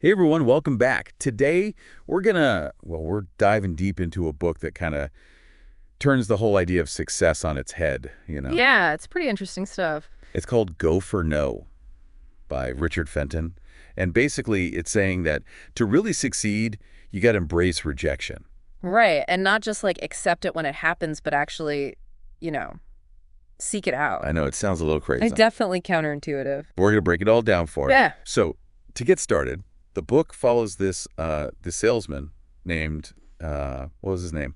Hey everyone, welcome back. Today we're diving deep into a book that kind of turns the whole idea of success on its head. Yeah, it's pretty interesting stuff. It's called Go for No by Richard Fenton. And basically it's saying that to really succeed, you got to embrace rejection. Right. And not just like accept it when it happens, but actually, you know, seek it out. I know it sounds a little crazy. Definitely counterintuitive. We're going to break it all down for you. Yeah. So, to get started, the book follows this salesman named what was his name?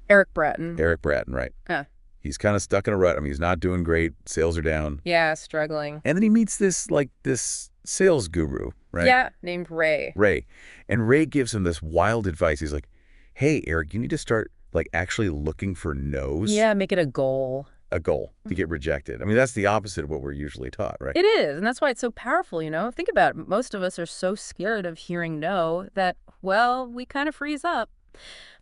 Eric Bratton. Eric Bratton, right? Yeah. He's kind of stuck in a rut. I mean, he's not doing great. Sales are down. Yeah, struggling. And then he meets this sales guru, right? Yeah, named Ray. Ray. And Ray gives him this wild advice. He's like, "Hey, Eric, you need to start actually looking for no's." Yeah, make it a goal. A goal to get rejected. I mean, that's the opposite of what we're usually taught, right? It is, and that's why it's so powerful, Think about it. Most of us are so scared of hearing no that, well, we kind of freeze up.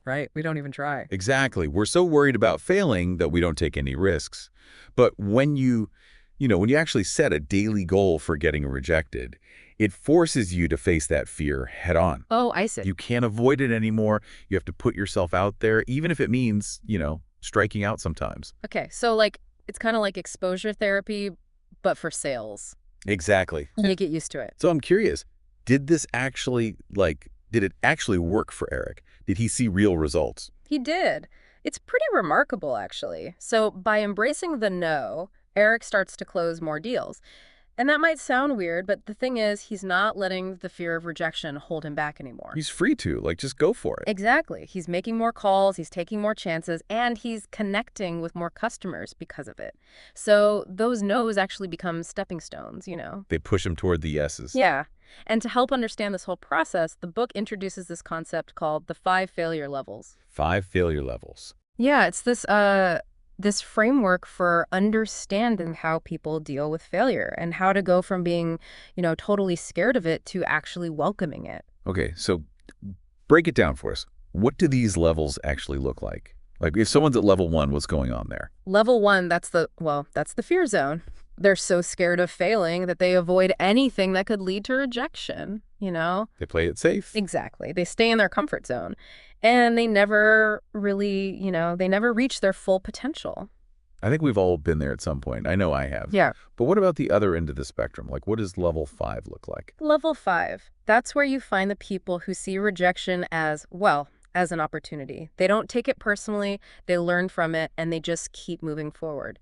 Right, we don't even try. Exactly. We're so worried about failing that we don't take any risks. But when when you actually set a daily goal for getting rejected, it forces you to face that fear head on. Oh, I see. You can't avoid it anymore. You have to put yourself out there, even if it means, striking out sometimes. Okay, so it's kind of like exposure therapy, but for sales. Exactly. You get used to it. So I'm curious, did it actually work for Eric? Did he see real results? He did. It's pretty remarkable, actually. So by embracing the no, Eric starts to close more deals. And that might sound weird, but the thing is, he's not letting the fear of rejection hold him back anymore. He's free to, just go for it. Exactly. He's making more calls, he's taking more chances, and he's connecting with more customers because of it. So those no's actually become stepping stones. They push him toward the yeses. Yeah. And to help understand this whole process, the book introduces this concept called the 5 failure levels. 5 failure levels. Yeah, it's this framework for understanding how people deal with failure and how to go from being, totally scared of it to actually welcoming it. Okay, so break it down for us. What do these levels actually look like? Like if someone's at level 1, what's going on there? Level 1, that's the fear zone. They're so scared of failing that they avoid anything that could lead to rejection, They play it safe. Exactly. They stay in their comfort zone. And they never really, they never reach their full potential. I think we've all been there at some point. I know I have. Yeah. But what about the other end of the spectrum? What does level 5 look like? Level 5, that's where you find the people who see rejection as an opportunity. They don't take it personally, they learn from it, and they just keep moving forward.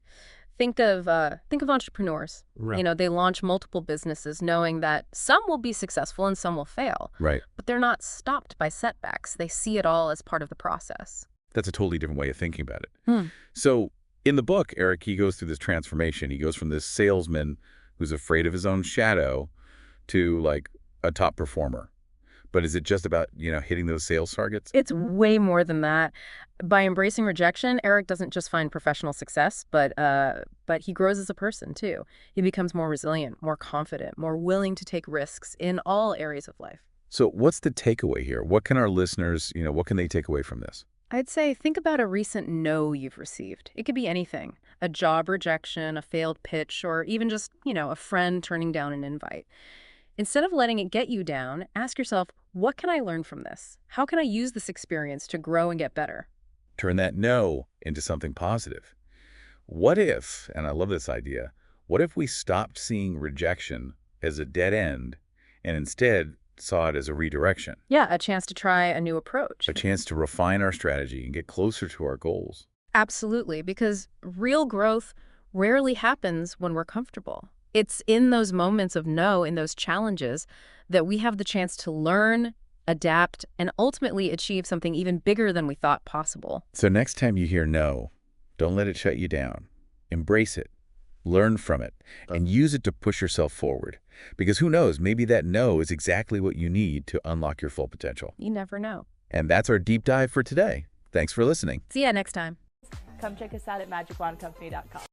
Think of entrepreneurs. Right. They launch multiple businesses knowing that some will be successful and some will fail. Right. But they're not stopped by setbacks. They see it all as part of the process. That's a totally different way of thinking about it. So in the book, Eric, he goes through this transformation. He goes from this salesman who's afraid of his own shadow to a top performer. But is it just about, hitting those sales targets? It's way more than that. By embracing rejection, Eric doesn't just find professional success, but he grows as a person, too. He becomes more resilient, more confident, more willing to take risks in all areas of life. So what's the takeaway here? What can our listeners, what can they take away from this? I'd say think about a recent no you've received. It could be anything. A job rejection, a failed pitch, or even just, a friend turning down an invite. Instead of letting it get you down, ask yourself, what can I learn from this? How can I use this experience to grow and get better? Turn that no into something positive. What if, and I love this idea, what if we stopped seeing rejection as a dead end and instead saw it as a redirection? Yeah, a chance to try a new approach. A chance to refine our strategy and get closer to our goals. Absolutely, because real growth rarely happens when we're comfortable. It's in those moments of no, in those challenges, that we have the chance to learn, adapt, and ultimately achieve something even bigger than we thought possible. So next time you hear no, don't let it shut you down. Embrace it, learn from it, and use it to push yourself forward. Because who knows, maybe that no is exactly what you need to unlock your full potential. You never know. And that's our deep dive for today. Thanks for listening. See ya next time. Come check us out at magicwandcompany.com.